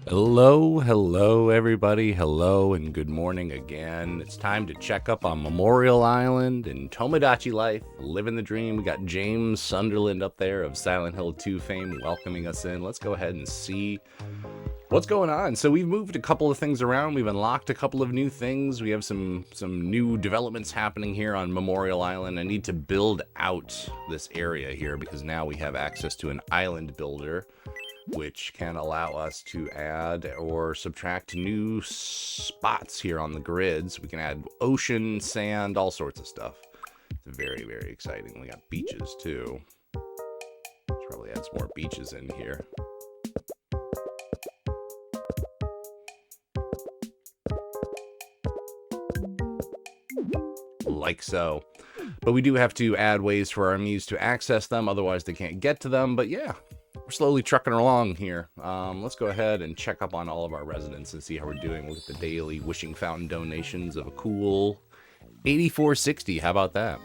Hello, everybody. Hello, and good morning again. It's time to check up on Memorial Island and Tomodachi life, living the dream. We got James Sunderland up there of Silent Hill 2 fame welcoming us in. Let's go ahead and see what's going on. So we've moved a couple of things around. We've unlocked a couple of new things. We have some new developments happening here on Memorial Island. I need to build out this area here because now we have access to an island builder, which can allow us to add or subtract new spots here on the grids. We can add ocean, sand, all sorts of stuff. It's very, very exciting. We got beaches too. Let's probably add some more beaches in here. Like so. But we do have to add ways for our Miis to access them, otherwise they can't get to them. But yeah, we're slowly trucking along here. Let's go ahead and check up on all of our residents and see how we're doing with the daily wishing fountain donations of a cool 8460. How about that?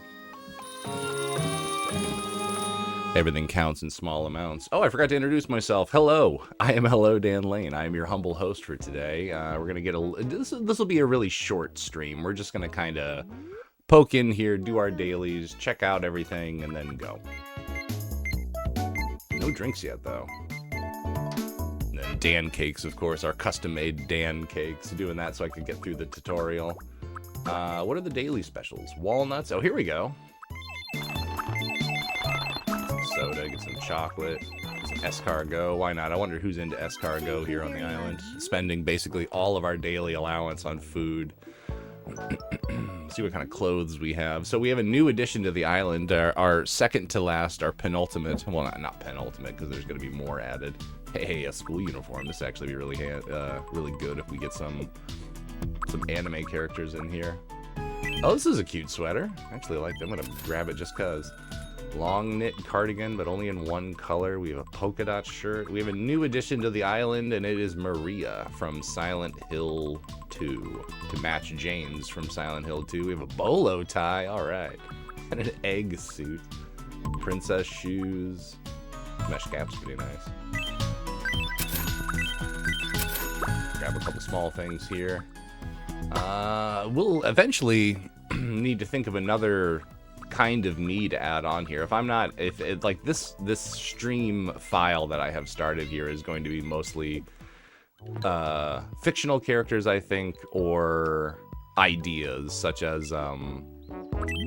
Everything counts in small amounts. Oh, I forgot to introduce myself. Hello, I am Hello Dan Lane. I am your humble host for today. We're gonna get this will be a really short stream. We're just gonna kind of poke in here, do our dailies, check out everything, and then go. No drinks yet, though. And then Dan cakes, of course, our custom-made Dan cakes. Doing that so I can get through the tutorial. What are the daily specials? Walnuts. Oh, here we go. Some soda, get some chocolate, some escargot. Why not? I wonder who's into escargot here on the island. Spending basically all of our daily allowance on food. See what kind of clothes we have. So we have a new addition to the island, our second to last, our penultimate. Well, not penultimate, because there's going to be more added. Hey, a school uniform. This actually be really good if we get some anime characters in here. Oh, this is a cute sweater. I actually like them. I'm going to grab it just because. Long knit cardigan, but only in one color. We have a polka dot shirt. We have a new addition to the island, and it is Maria from Silent Hill 2 to match James from Silent Hill 2. We have a bolo tie, all right, and an egg suit. Princess shoes. Mesh cap's pretty nice. Grab a couple small things here. We'll eventually need to think of another kind of Mii to add on here. If it, like this stream file that I have started here is going to be mostly fictional characters, I think, or ideas such as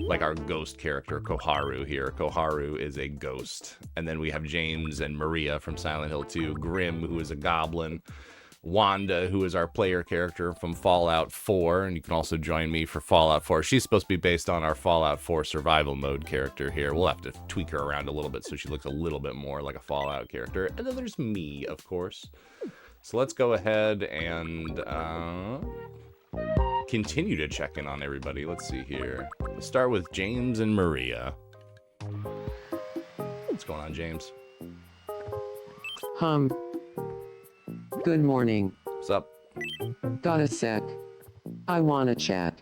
like our ghost character Koharu here. Koharu is a ghost, and then we have James and Maria from Silent Hill 2, Grim, who is a goblin, Wanda, who is our player character from Fallout 4, and you can also join me for Fallout 4. She's supposed to be based on our Fallout 4 survival mode character here. We'll have to tweak her around a little bit so she looks a little bit more like a Fallout character. And then there's me, of course. So let's go ahead and continue to check in on everybody. Let's see here. Let's start with James and Maria. What's going on, James? Good morning. What's up? Got a sec. I wanna chat.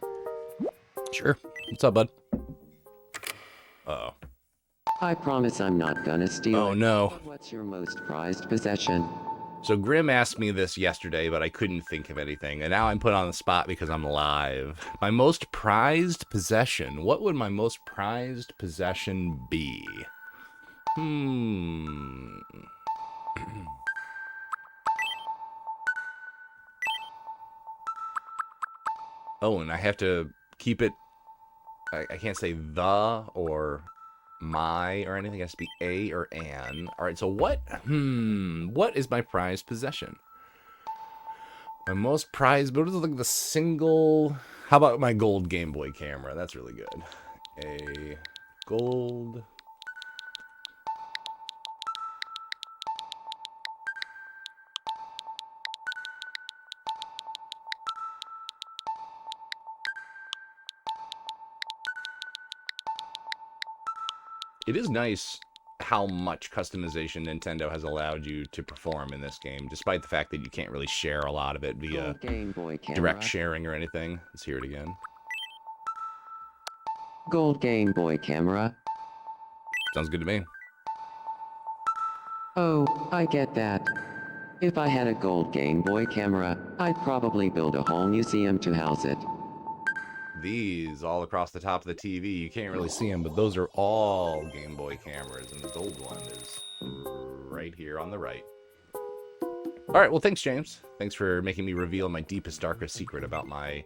Sure. What's up, bud? Uh-oh. I promise I'm not gonna steal. Oh, no. What's your most prized possession? So Grim asked me this yesterday, but I couldn't think of anything. And now I'm put on the spot because I'm live. My most prized possession. What would my most prized possession be? Oh, and I have to keep it. I can't say the or my or anything. It has to be a or an. All right, so what? What is my prized possession? My most prized, but what is like the single? How about my gold Game Boy camera? That's really good. A gold. It is nice how much customization Nintendo has allowed you to perform in this game, despite the fact that you can't really share a lot of it via Game Boy camera. direct sharing or anything. Let's hear it again. Gold Game Boy camera. Sounds good to me. Oh, I get that. If I had a gold Game Boy camera, I'd probably build a whole museum to house it. These all across the top of the TV, you can't really see them, but those are all Game Boy cameras, and the gold one is right here on the right. All right, well, thanks, James. Thanks for making me reveal my deepest, darkest secret about my...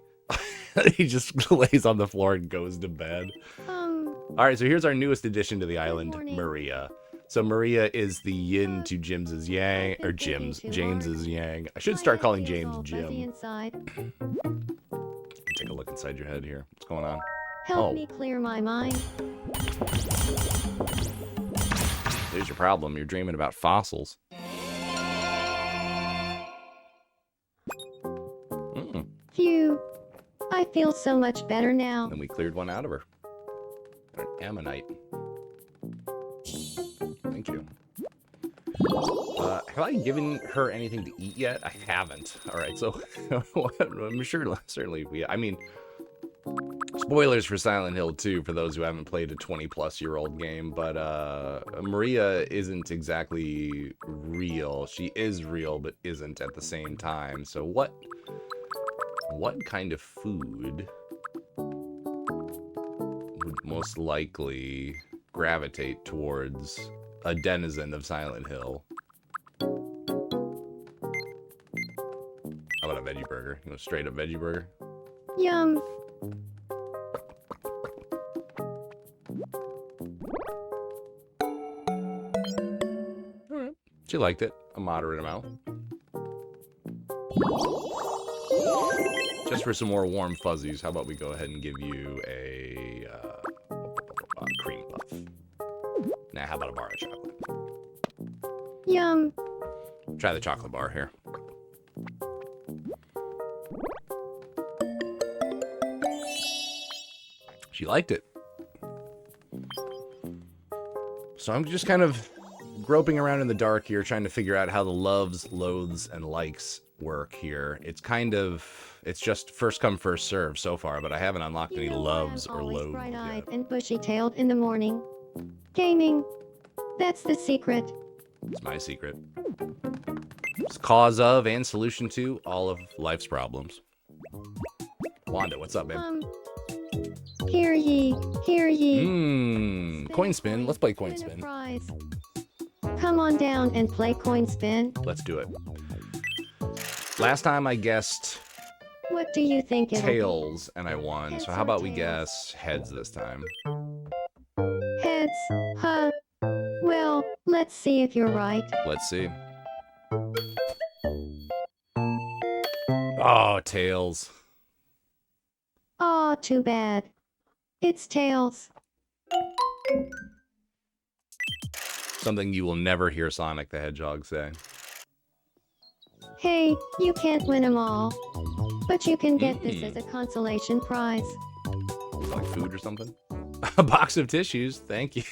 He just lays on the floor and goes to bed. All right, so here's our newest addition to the island, Maria. So Maria is the yin to James's yang, or James's yang. I should start calling James Jim. Take a look inside your head here. What's going on? Help me clear my mind. There's your problem. You're dreaming about fossils. Phew. I feel so much better now. And we cleared one out of her. An ammonite. Thank you. Have I given her anything to eat yet? I haven't. All right, so I'm sure, certainly, I mean, spoilers for Silent Hill 2 for those who haven't played a 20-plus-year-old game, but Maria isn't exactly real. She is real, but isn't at the same time. So what kind of food would most likely gravitate towards a denizen of Silent Hill? How about a veggie burger? You know, straight up veggie burger? Yum. Alright. She liked it. A moderate amount. Just for some more warm fuzzies, how about we go ahead and give you a cream puff? Nah, how about a bar of chocolate? Yum. Try the chocolate bar here. She liked it. So I'm just kind of groping around in the dark here, trying to figure out how the loves, loathes, and likes work here. It's just first come, first serve so far, but I haven't unlocked any loves or loathes bright-eyed yet. and bushy-tailed in the morning. Gaming. That's the secret. It's my secret. It's cause of and solution to all of life's problems. Wanda, what's up, babe? Hear ye, hear ye. Coin spin. Let's play coin spin. Come on down and play coin spin. Let's do it. Last time I guessed What do you think it'll tails and I won. Heads So how or about we tails? guess heads this time? be? Heads, huh? Well, let's see if you're right. Let's see. Oh, tails. Aw, too bad. It's tails. Something you will never hear Sonic the Hedgehog say. Hey, you can't win them all. But you can get this as a consolation prize. Like food or something? A box of tissues. Thank you.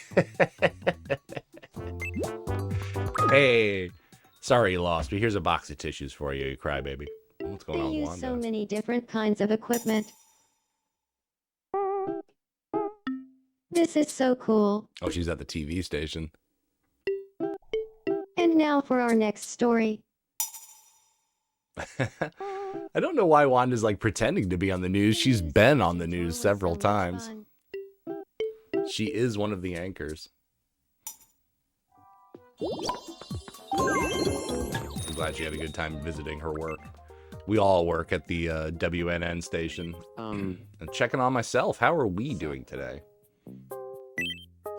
Hey. Sorry you lost, but here's a box of tissues for you, you crybaby. What's going They on, use Wanda? so many different kinds of equipment. This is so cool. Oh, she's at the TV station. And now for our next story. I don't know why Wanda's like pretending to be on the news. She's been on the news several times. She is one of the anchors. I'm glad she had a good time visiting her work. We all work at the WNN station. And checking on myself. How are we doing today?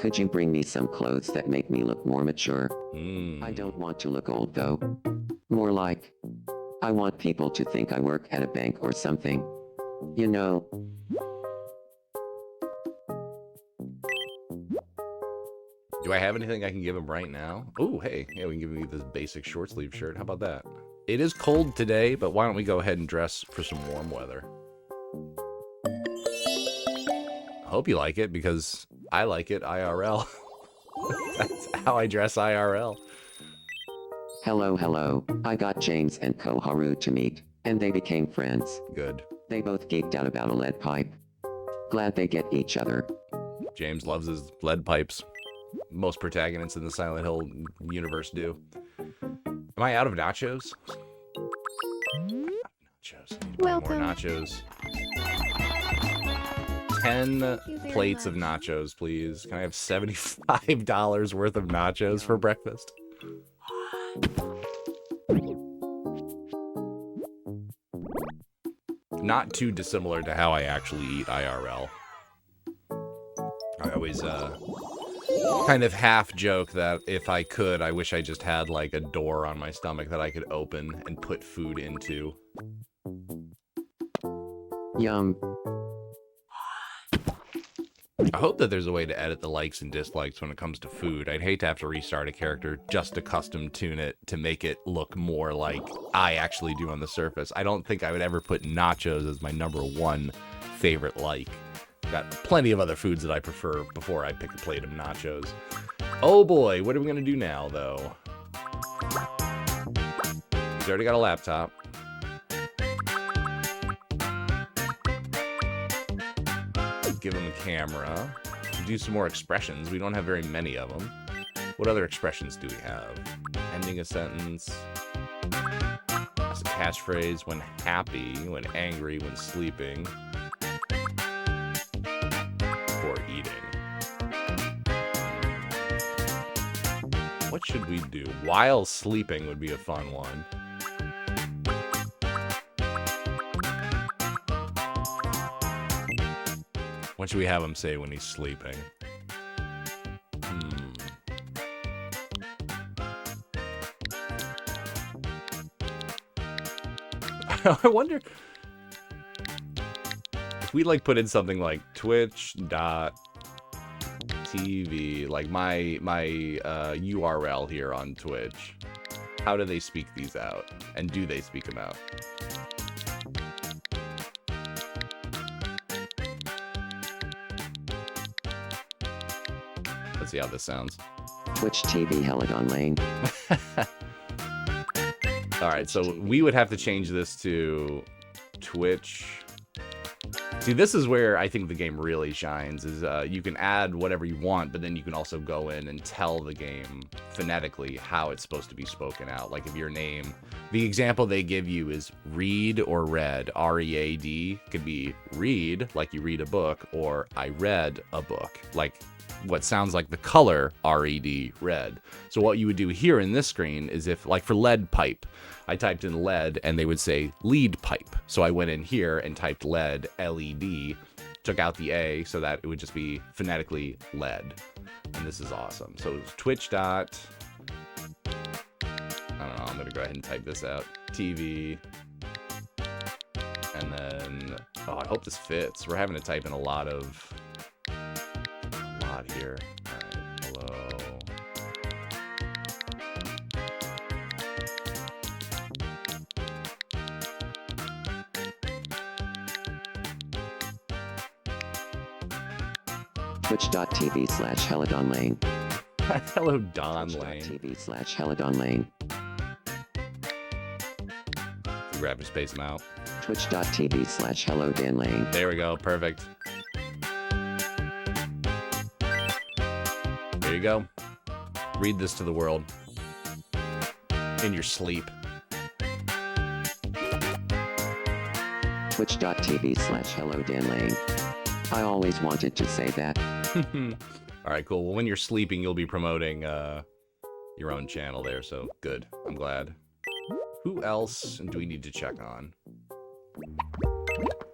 Could you bring me some clothes that make me look more mature? Mm. I don't want to look old though. More like, I want people to think I work at a bank or something. You know. Do I have anything I can give him right now? Oh, hey. Yeah, we can give him this basic short sleeve shirt. How about that? It is cold today, but why don't we go ahead and dress for some warm weather? I hope you like it, because I like it IRL. That's how I dress IRL. Hello. I got James and Koharu to meet, and they became friends. Good. They both geeked out about a lead pipe. Glad they get each other. James loves his lead pipes. Most protagonists in the Silent Hill universe do. Am I out of nachos? Nachos. I need Welcome. more nachos. 10 you very plates of much. nachos, please. Can I have $75 worth of nachos for breakfast? Not too dissimilar to how I actually eat IRL. I always kind of half joke that if I could, I wish I just had like a door on my stomach that I could open and put food into. Yum. I hope that there's a way to edit the likes and dislikes when it comes to food. I'd hate to have to restart a character just to custom tune it to make it look more like I actually do on the surface. I don't think I would ever put nachos as my #1 favorite like. Got plenty of other foods that I prefer before I pick a plate of nachos. Oh boy, what are we gonna do now though? He's already got a laptop. Give him a camera. Do some more expressions. We don't have very many of them. What other expressions do we have? Ending a sentence. It's a catchphrase when happy, when angry, when sleeping, or eating. What should we do? While sleeping would be a fun one. What should we have him say when he's sleeping? I wonder if we like put in something like twitch.tv, like my URL here on Twitch. How do they speak these out? And do they speak them out? Let's see how this sounds. Twitch TV Heladon Lane. Alright, so we would have to change this to Twitch. See, this is where I think the game really shines, is you can add whatever you want, but then you can also go in and tell the game phonetically how it's supposed to be spoken out. Like if your name, the example they give you is read or read, R-E-A-D, could be read, like you read a book, or I read a book, like what sounds like the color R-E-D, red. So what you would do here in this screen is if, like for lead pipe, I typed in lead and they would say lead pipe. So I went in here and typed lead, L-E-D, took out the A so that it would just be phonetically lead. And this is awesome. So it's Twitch dot, I don't know, I'm gonna go ahead and type this out. TV. And then, oh, I hope this fits. We're having to type in a lot here. All right, hello. Twitch.tv/Heladon Lane. Hello, Don Lane. Twitch.tv/Heladon Lane. Grab and space them out. Twitch.tv/Hello Dan Lane. There we go. Perfect. There you go. Read this to the world. In your sleep. Twitch.tv/Hello Dan Lane. I always wanted to say that. Alright, cool. Well, when you're sleeping, you'll be promoting your own channel there, so good. I'm glad. Who else do we need to check on?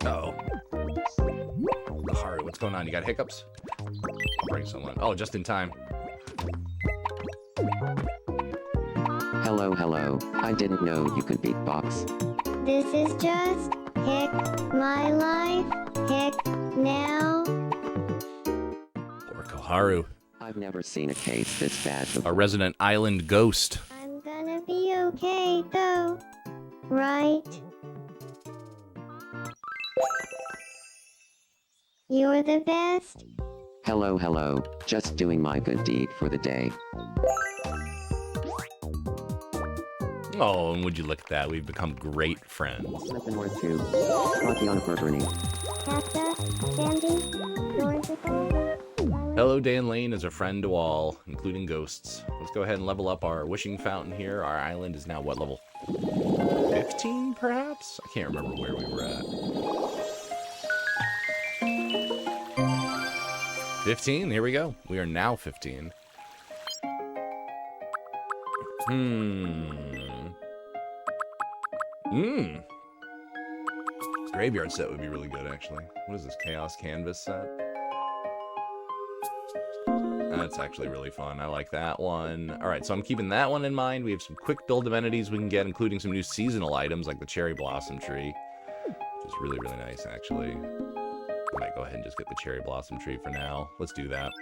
Uh-oh. Haru, what's going on? You got hiccups? I'll bring someone. Oh, just in time. Hello, hello. I didn't know you could beatbox. This is just hick my life, hick now. Poor Koharu. I've never seen a case this bad before. A resident island ghost. I'm gonna be okay though, right? You're the best. Hello, hello. Just doing my good deed for the day. Oh, and would you look at that? We've become great friends. Nothing more to. Tatiana Berberni. Pasta, Sandy, Norzical. Hello, Dan Lane is a friend to all, including ghosts. Let's go ahead and level up our wishing fountain here. Our island is now, what, level 15, perhaps? I can't remember where we were at. 15, here we go. We are now 15. Graveyard set would be really good, actually. What is this, Chaos Canvas set? That's actually really fun. I like that one. All right, so I'm keeping that one in mind. We have some quick build amenities we can get, including some new seasonal items like the cherry blossom tree, which is really, really nice, actually. I might go ahead and just get the cherry blossom tree for now. Let's do that.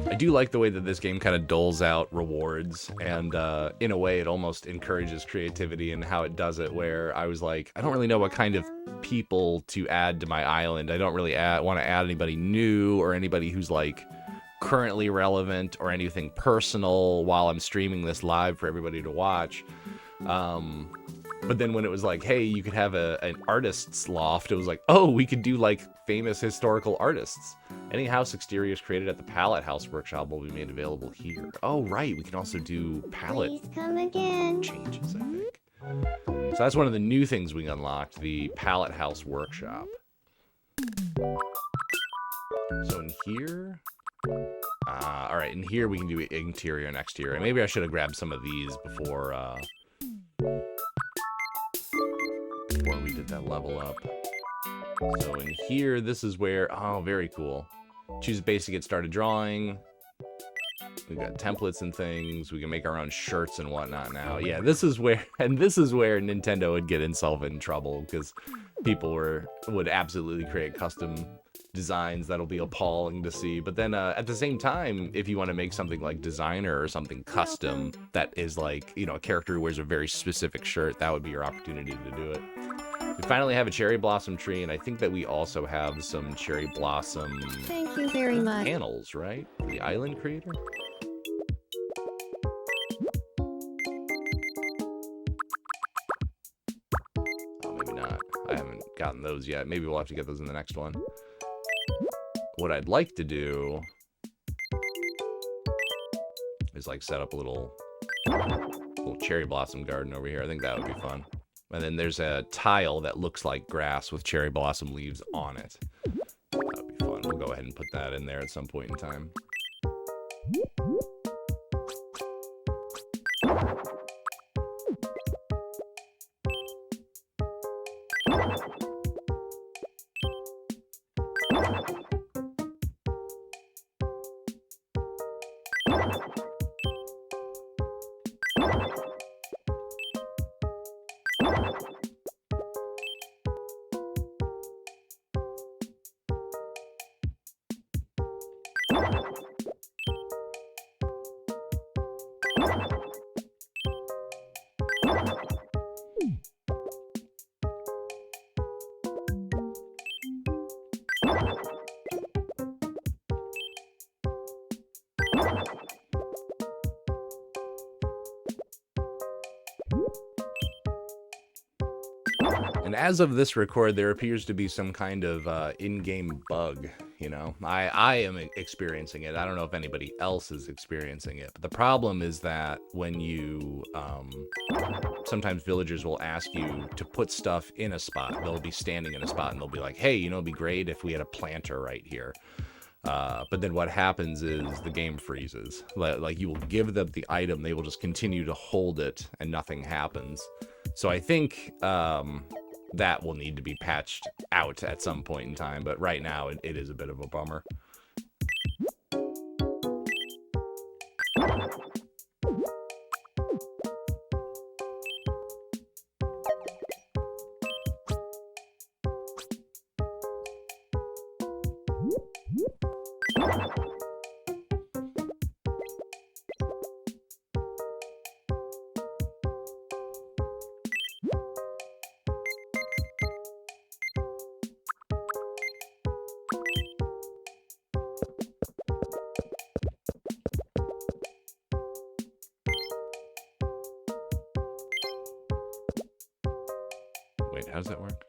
I do like the way that this game kind of doles out rewards, and in a way it almost encourages creativity in how it does it, where I was like, I don't really know what kind of people to add to my island. I don't really want to add anybody new or anybody who's like currently relevant or anything personal while I'm streaming this live for everybody to watch. But then when it was like, hey, you could have an artist's loft, it was like, oh, we could do like famous historical artists. Any house exteriors created at the Palette House Workshop will be made available here. Oh, right, we can also do palette Please come again. changes, I think. So that's one of the new things we unlocked, the Palette House Workshop. So in here... all right, in here we can do interior and exterior. Maybe I should have grabbed some of these before we did that level up. So in here, this is where, oh, very cool. Choose basic, get started drawing. We've got templates and things. We can make our own shirts and whatnot now. Yeah, this is where, and this is where Nintendo would get insolvent in trouble, because people would absolutely create custom designs that'll be appalling to see. But then at the same time, if you want to make something like designer or something custom that is like, you know, a character who wears a very specific shirt, that would be your opportunity to do it. We finally have a cherry blossom tree, and I think that we also have some cherry blossom Thank you very much. panels, right? For the island creator? Oh, maybe not. I haven't gotten those yet. Maybe we'll have to get those in the next one. What I'd like to do is like set up a little cherry blossom garden over here. I think that would be fun. And then there's a tile that looks like grass with cherry blossom leaves on it. That would be fun. We'll go ahead and put that in there at some point in time. And as of this record, there appears to be some kind of in-game bug, you know? I am experiencing it. I don't know if anybody else is experiencing it. But the problem is that when you... sometimes villagers will ask you to put stuff in a spot. They'll be standing in a spot and they'll be like, hey, you know, it'd be great if we had a planter right here. But then what happens is the game freezes. Like, you will give them the item, they will just continue to hold it, and nothing happens. So I think that will need to be patched out at some point in time, but right now it is a bit of a bummer. How does that work?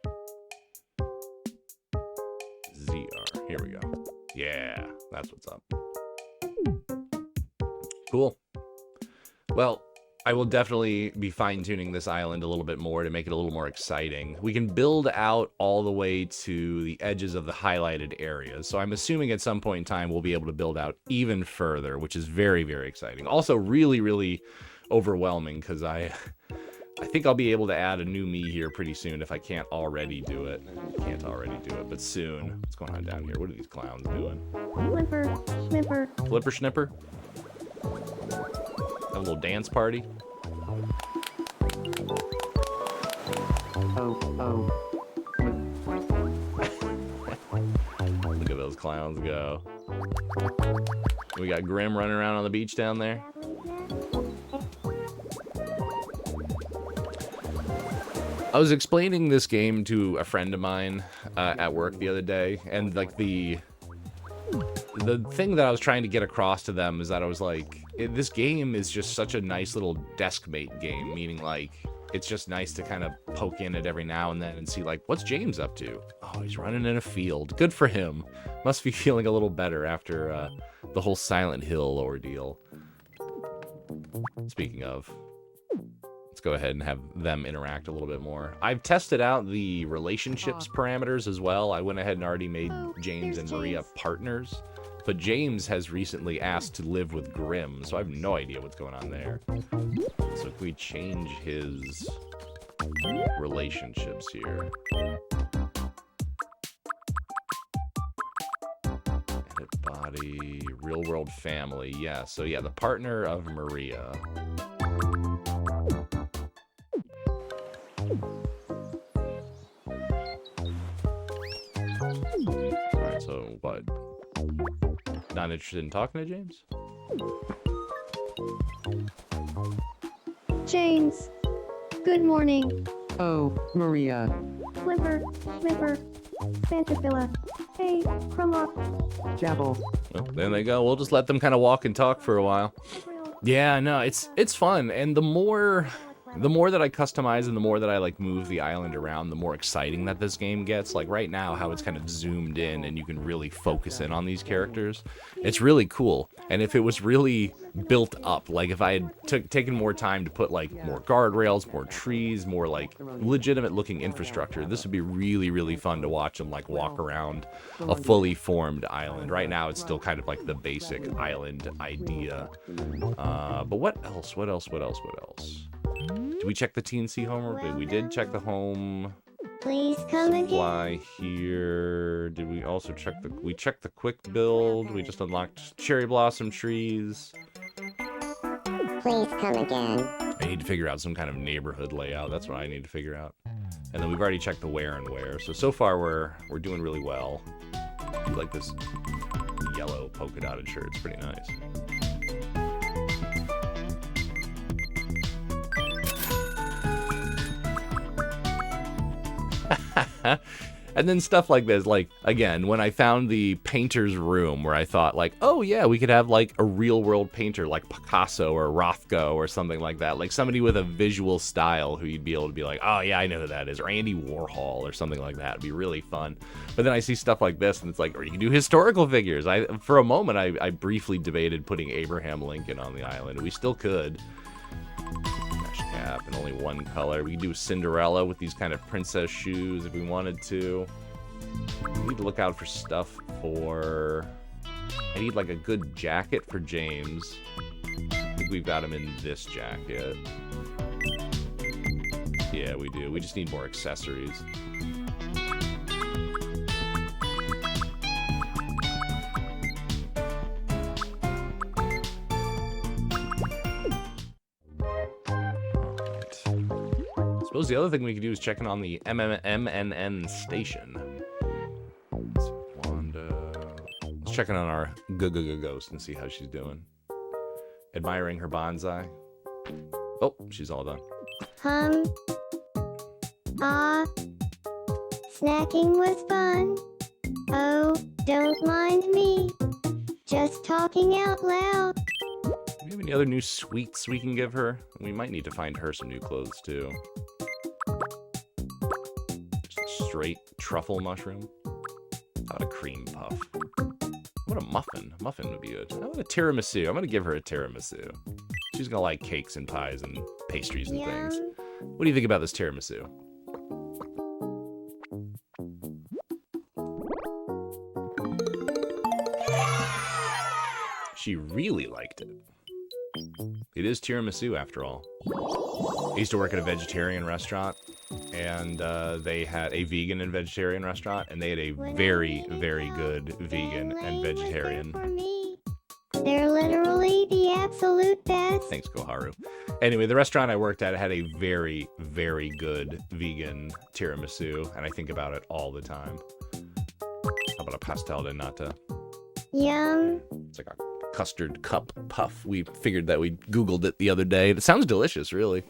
ZR. Here we go. Yeah, that's what's up. Cool. Well, I will definitely be fine-tuning this island a little bit more to make it a little more exciting. We can build out all the way to the edges of the highlighted areas. So I'm assuming at some point in time we'll be able to build out even further, which is very, very exciting. Also really, really overwhelming because I think I'll be able to add a new me here pretty soon if I can't already do it. Can't already do it, but soon. What's going on down here? What are these clowns doing? Flipper, snipper. Flipper snipper? A little dance party? Oh. Look at those clowns go. We got Grim running around on the beach down there. I was explaining this game to a friend of mine at work the other day, and like the thing that I was trying to get across to them is that I was like, this game is just such a nice little deskmate game, meaning like it's just nice to kind of poke in it every now and then and see like, what's James up to? Oh, he's running in a field. Good for him. Must be feeling a little better after the whole Silent Hill ordeal. Speaking of, let's go ahead and have them interact a little bit more. I've tested out the relationships parameters as well. I went ahead and already made James and Maria partners. But James has recently asked to live with Grim, so I have no idea what's going on there. So if we change his relationships here. Edit body, real world family. Yeah, so yeah, the partner of Maria. Alright, so what? Not interested in talking to James? James. Good morning. Oh, Maria. Flipper, snipper. Fantabilla. Hey, Crumlock. Jabble. Well, there they go. We'll just let them kind of walk and talk for a while. Yeah, no, it's fun, and the more that I customize and the more that I like move the island around, the more exciting that this game gets. Like right now, how it's kind of zoomed in and you can really focus in on these characters. It's really cool. And if it was really built up, like if I had taken more time to put like more guardrails, more trees, more like legitimate looking infrastructure, this would be really, really fun to watch them like walk around a fully formed island. Right now, it's still kind of like the basic island idea. But what else? What else? Did we check the TNC home? We did check the home. Please come again. Fly here. Did we also check we checked the quick build. We just unlocked cherry blossom trees. Please come again. I need to figure out some kind of neighborhood layout. That's what I need to figure out. And then we've already checked the where and where. So far we're doing really well. I like this yellow polka dotted shirt. It's pretty nice. And then stuff like this, like, again, when I found the painter's room where I thought, like, oh, yeah, we could have, like, a real-world painter like Picasso or Rothko or something like that. Like, somebody with a visual style who you'd be able to be like, oh, yeah, I know who that is. Or Andy Warhol or something like that. It'd be really fun. But then I see stuff like this, and it's like, or you can do historical figures. For a moment, I briefly debated putting Abraham Lincoln on the island. We still could. Cap and only one color. We can do Cinderella with these kind of princess shoes if we wanted to. We need to look out for stuff for... I need like a good jacket for James. I think we've got him in this jacket. Yeah, we do. We just need more accessories. I suppose the other thing we could do is check in on the MNN station. Let's check in on our ghost and see how she's doing. Admiring her bonsai. Oh, she's all done. Snacking was fun. Oh, don't mind me. Just talking out loud. Do we have any other new sweets we can give her? We might need to find her some new clothes too. straight truffle mushroom. How about a cream puff? What a muffin. Muffin would be good. How about a tiramisu? I'm gonna give her a tiramisu. She's gonna like cakes and pies and pastries and things. Yum. What do you think about this tiramisu? She really liked it. It is tiramisu after all. I used to work at a vegetarian restaurant, and they had a vegan and vegetarian restaurant, and they had a When I very, needed very help, good Dan vegan Lane and was there vegetarian. for me. They're literally the absolute best. Thanks, Koharu. Anyway, the restaurant I worked at had a very, very good vegan tiramisu, and I think about it all the time. How about a pastel de nata? Yum. It's like a custard cup puff. We figured that we Googled it the other day. It sounds delicious, really.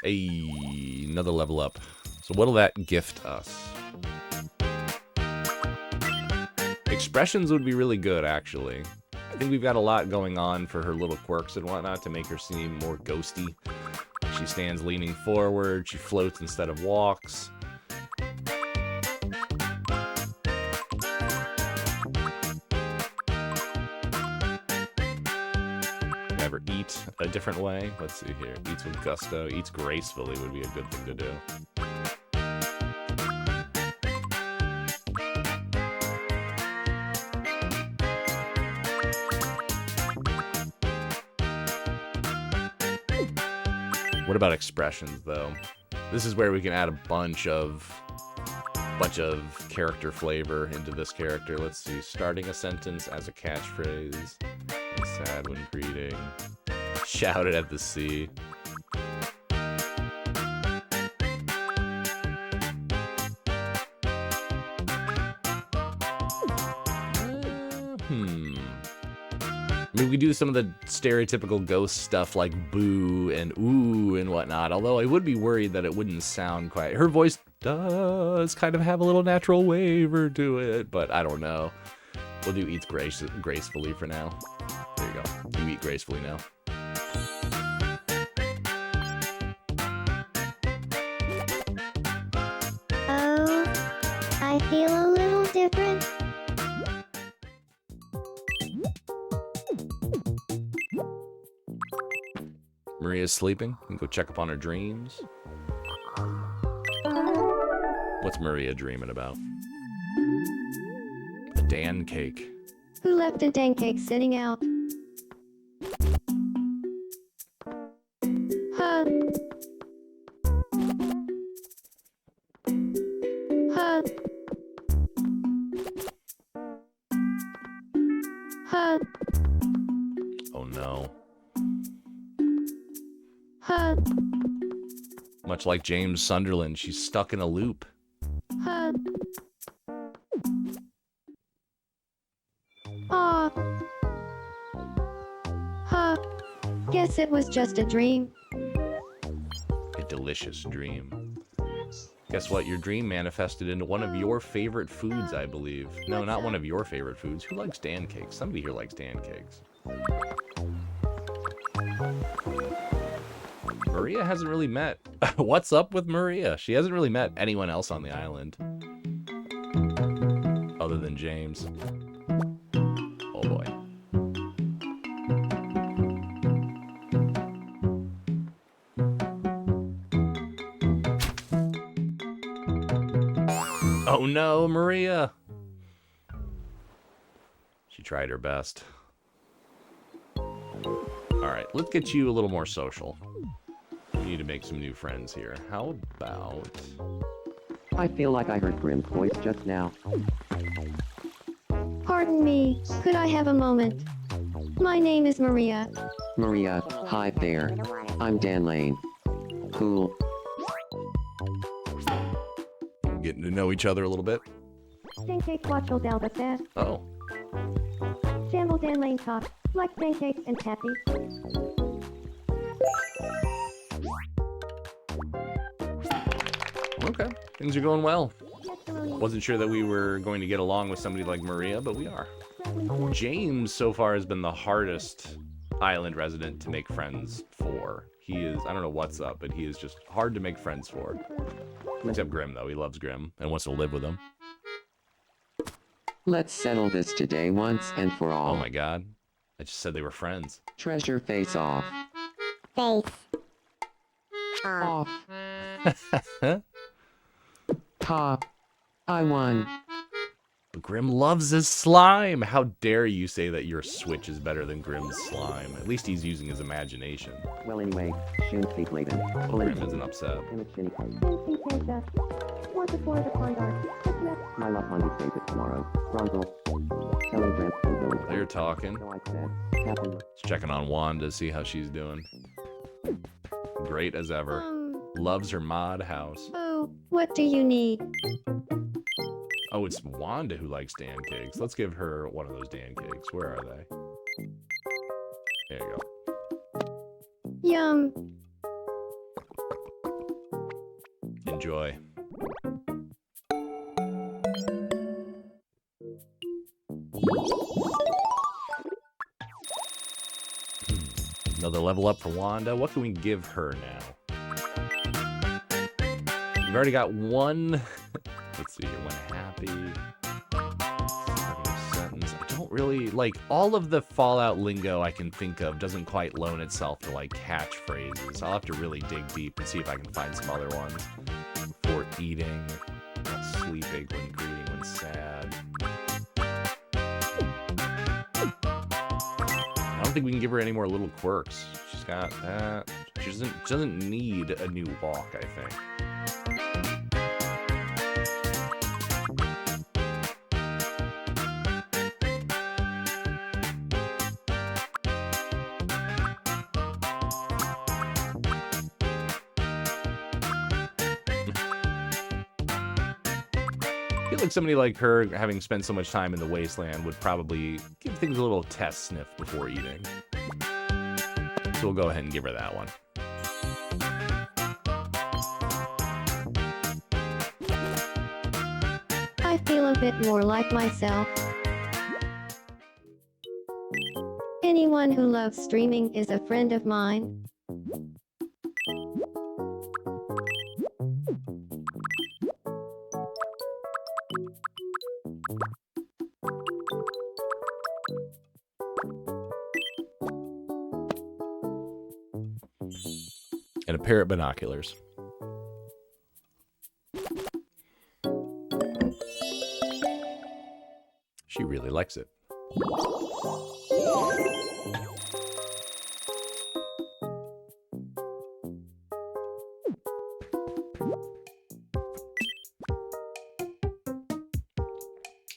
Hey, another level up. So what'll that gift us? Expressions would be really good, actually. I think we've got a lot going on for her little quirks and whatnot to make her seem more ghosty. She stands leaning forward, she floats instead of walks. Never eat a different way. Let's see here. Eats with gusto, eats gracefully would be a good thing to do. What about expressions, though? This is where we can add a bunch of character flavor into this character. Let's see. Starting a sentence as a catchphrase. Sad when greeting. Shouted at the sea. I mean, we do some of the stereotypical ghost stuff like boo and ooh and whatnot, although I would be worried that it wouldn't sound quite... Her voice does kind of have a little natural waver to it, but I don't know. We'll do eats gracefully for now. There you go. You eat gracefully now. Oh, I feel a little different. Maria's sleeping. We can go check up on her dreams. What's Maria dreaming about? A Dan cake. Who left a dang cake sitting out? Huh. Huh. Huh. Oh no. Huh. Much like James Sunderland, she's stuck in a loop. Huh. Aw. Huh. Guess it was just a dream. A delicious dream. Guess what? Your dream manifested into one of your favorite foods, I believe. No, not one of your favorite foods. Who likes Dan cakes? Somebody here likes Dan cakes. Maria hasn't really met... What's up with Maria? She hasn't really met anyone else on the island. Other than James. Oh boy. Oh no, Maria! She tried her best. Alright, let's get you a little more social. We need to make some new friends here. How about... I feel like I heard Grim's voice just now. Pardon me, could I have a moment? My name is Maria. Maria, hi there. I'm Dan Lane. Cool. Getting to know each other a little bit. Pancake watchel dalbasat. Oh. Sample Dan Lane top. Like pancakes and taffy. Okay. Things are going well. Wasn't sure that we were going to get along with somebody like Maria, but we are. James so far has been the hardest island resident to make friends for. He is, I don't know what's up, but he is just hard to make friends for. Except Grim, though. He loves Grim and wants to live with him. Let's settle this today once and for all. Oh my god. I just said they were friends. Treasure face off. Face. Off. Top. I won. But Grim loves his slime. How dare you say that your Switch is better than Grim's slime? At least he's using his imagination. Well, anyway, shouldn't be laden. Grim isn't upset. My love money stays it tomorrow. Ronzo. Telling Grant to go. They're talking. So I said, Captain. Just checking on Wanda to see how she's doing. Great as ever. Loves her mod house. Oh, what do you need? Oh, it's Wanda who likes Dan cakes. Let's give her one of those Dan cakes. Where are they? There you go. Yum. Enjoy. Another level up for Wanda. What can we give her now? We've already got one. Let's see here. One happy. Sentence. I don't really like all of the Fallout lingo I can think of. Doesn't quite loan itself to like catchphrases. I'll have to really dig deep and see if I can find some other ones. For eating, sleeping, when greeting, when sad. I don't think we can give her any more little quirks. She's got that. She doesn't need a new walk, I think. I feel like somebody like her, having spent so much time in the wasteland, would probably give things a little test sniff before eating. So we'll go ahead and give her that one. I feel a bit more like myself. Anyone who loves streaming is a friend of mine. And a pair of binoculars. She really likes it.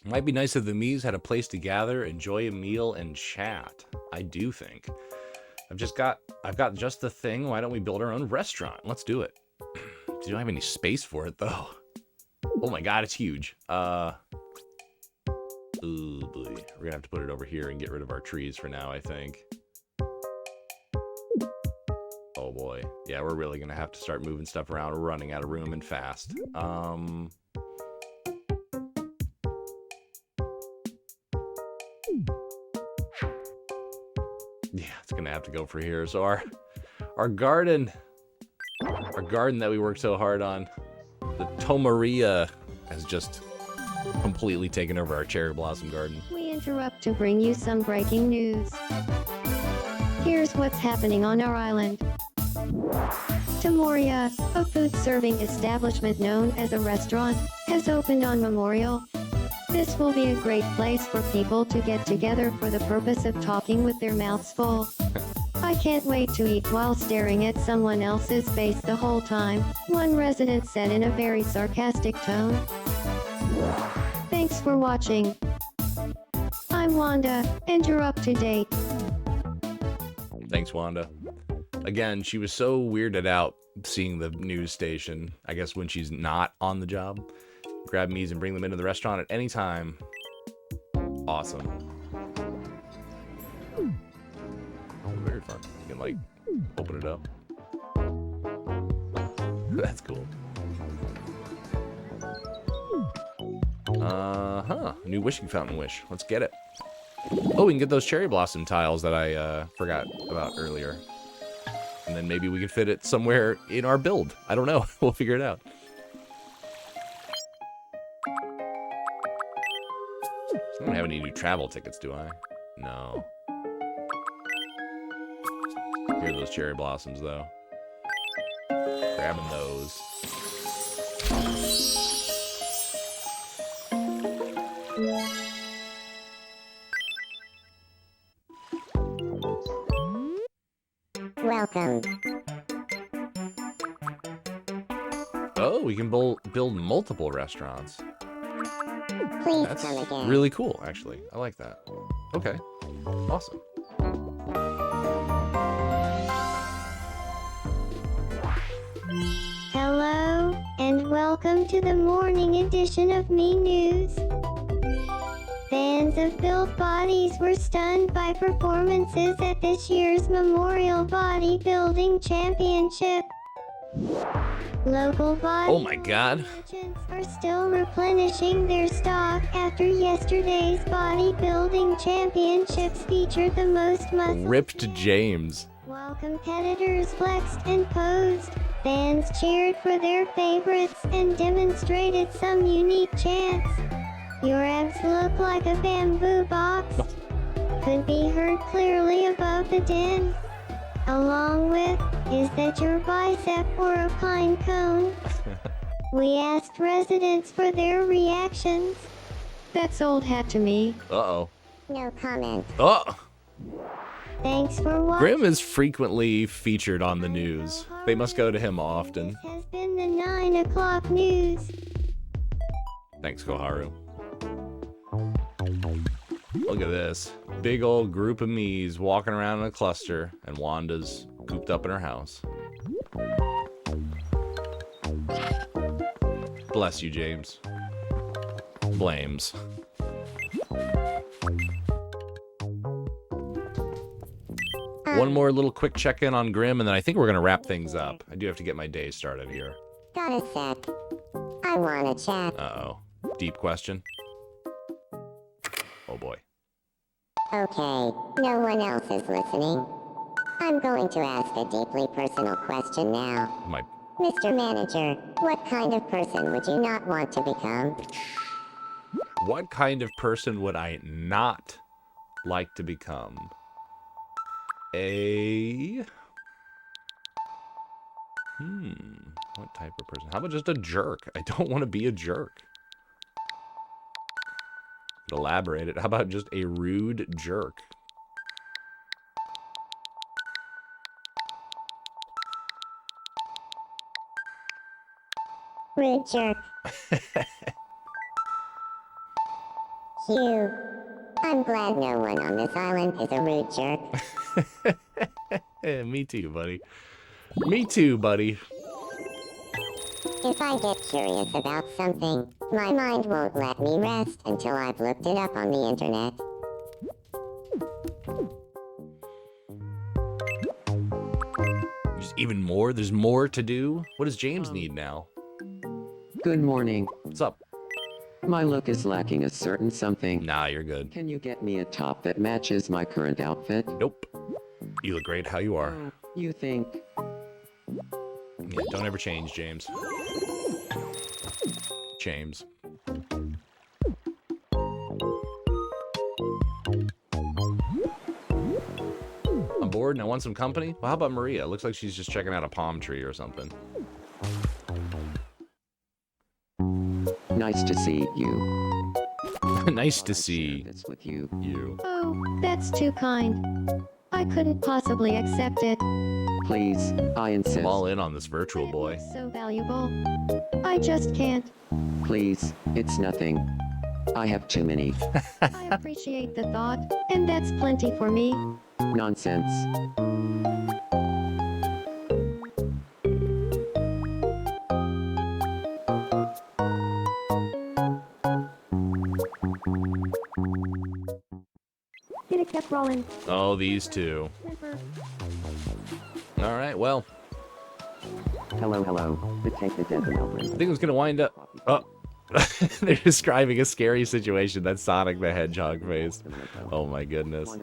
Might be nice if the Mii's had a place to gather, enjoy a meal, and chat. I do think. I've got just the thing. Why don't we build our own restaurant? Let's do it. We don't have any space for it though. Oh my god, it's huge. Oh boy. We're gonna have to put it over here and get rid of our trees for now, I think. Oh boy. Yeah, we're really gonna have to start moving stuff around. We're running out of room and fast. Yeah, it's gonna have to go for here. So our garden that we worked so hard on, the Tomodachi has just completely taken over our cherry blossom garden. We interrupt to bring you some breaking news. Here's what's happening on our island. Tomoria, a food serving establishment known as a restaurant, has opened on Memorial. This will be a great place for people to get together for the purpose of talking with their mouths full. I can't wait to eat while staring at someone else's face the whole time, one resident said in a very sarcastic tone. Thanks for watching. I'm Wanda, and you're up to date. Thanks, Wanda. Again, she was so weirded out seeing the news station, I guess when she's not on the job. Grab Mii's and bring them into the restaurant at any time. Awesome. Very fun. You can, like, open it up. That's cool. New wishing fountain wish. Let's get it. Oh, we can get those cherry blossom tiles that I forgot about earlier. And then maybe we can fit it somewhere in our build. I don't know. We'll figure it out. I don't have any new travel tickets, do I? No. Here are those cherry blossoms, though. Grabbing those. Welcome. Oh, we can build multiple restaurants. Please That's come again. really cool, actually. I like that. Okay. Awesome. Hello, and welcome to the morning edition of Me News. Fans of built bodies were stunned by performances at this year's Memorial Bodybuilding Championship. Local body Oh my god. legends are still replenishing their stock after yesterday's bodybuilding championships featured the most muscle. Ripped James. While competitors flexed and posed, fans cheered for their favorites and demonstrated some unique chants. Your abs look like a bamboo box. Could be heard clearly above the din. Along with, is that your bicep or a pine cone? We asked residents for their reactions. That's old hat to me. Uh-oh. No comment. Oh! Thanks for watching. Grim is frequently featured on the news. They must go to him often. This has been the 9 o'clock news. Thanks, Koharu. Look at this. Big old group of Miis walking around in a cluster, and Wanda's cooped up in her house. Bless you, James. Blames. One more little quick check-in on Grim, and then I think we're going to wrap things up. I do have to get my day started here. Got a sec. I wanna chat. Uh-oh. Deep question. Oh, boy. Okay, no one else is listening. I'm going to ask a deeply personal question now. My Mr. Manager, what kind of person would you not want to become? What kind of person would I not like to become? What type of person? How about just a jerk? I don't want to be a jerk. Elaborate it. How about just a rude jerk? Rude jerk. Hugh, I'm glad no one on this island is a rude jerk. Me too, buddy. Me too, buddy. If I get curious about something, my mind won't let me rest until I've looked it up on the internet. There's even more? There's more to do? What does James need now? Good morning. What's up? My look is lacking a certain something. Nah, you're good. Can you get me a top that matches my current outfit? Nope. You look great how you are. You think? Yeah, don't ever change, James. James. I'm bored and I want some company? Well, how about Maria? Looks like she's just checking out a palm tree or something. Nice to see you. Nice to Share see this with you. you. Oh, that's too kind. I couldn't possibly accept it. Please, I insist. I'm all in on this virtual boy. It's so valuable. I just can't. Please, it's nothing. I have too many. I appreciate the thought, and that's plenty for me. Nonsense. It kept rolling. Oh, these two. All right, well, Hello, hello. The take the dead I think it was gonna wind up. Oh, They're describing a scary situation that Sonic the Hedgehog faced. Oh my goodness. All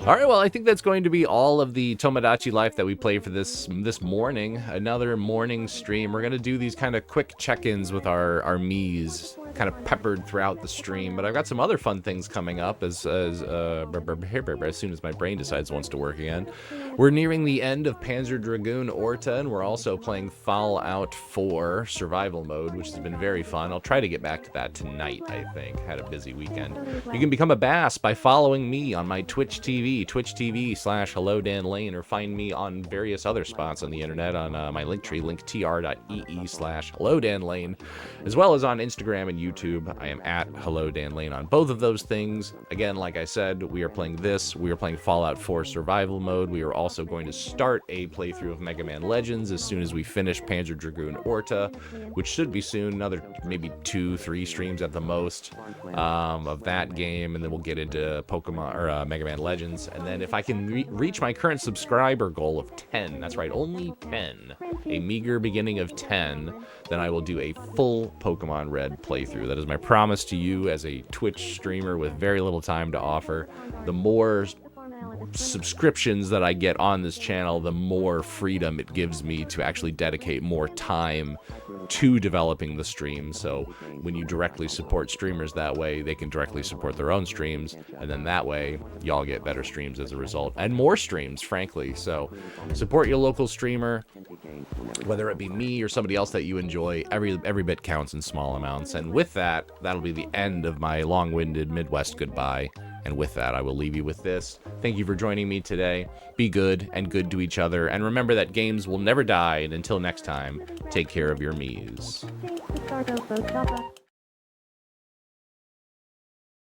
right, well, I think that's going to be all of the Tomodachi Life that we play for this morning. Another morning stream. We're going to do these kind of quick check-ins with our Miis, kind of peppered throughout the stream. But I've got some other fun things coming up as soon as my brain decides it wants to work again. We're nearing the end of Panzer Dragoon Orta, and we're also playing Fallout 4 Survival Mode, which has been very fun. I'll try to get back to that tonight, I think. Had a busy weekend. You can become a bass by following me on my Twitch TV, twitch.tv/Hello Dan Lane, or find me on various other spots on the internet on my Linktree, linktr.ee/Hello Dan Lane, as well as on Instagram and YouTube. I am at Hello Dan Lane on both of those things. Again, like I said, we are playing this. We are playing Fallout 4 Survival Mode. We are also going to start a playthrough of Mega Man Legends as soon as we finish Panzer Dragoon Orta, which should be soon. Another maybe 2-3 streams at the most of that game, and then we'll get into Pokemon or Mega Man Legends. And then if I can reach my current subscriber goal of 10, that's right, only 10, a meager beginning of 10, then I will do a full Pokemon Red playthrough. That is my promise to you as a Twitch streamer with very little time to offer. The more subscriptions that I get on this channel, the more freedom it gives me to actually dedicate more time to developing the stream. So when you directly support streamers that way, they can directly support their own streams, and then that way y'all get better streams as a result, and more streams, frankly. So support your local streamer, whether it be me or somebody else that you enjoy. Every bit counts in small amounts. And with that, that'll be the end of my long-winded Midwest goodbye. And with that, I will leave you with this. Thank you for joining me today. Be good and good to each other. And remember that games will never die. And until next time, take care of your Miis.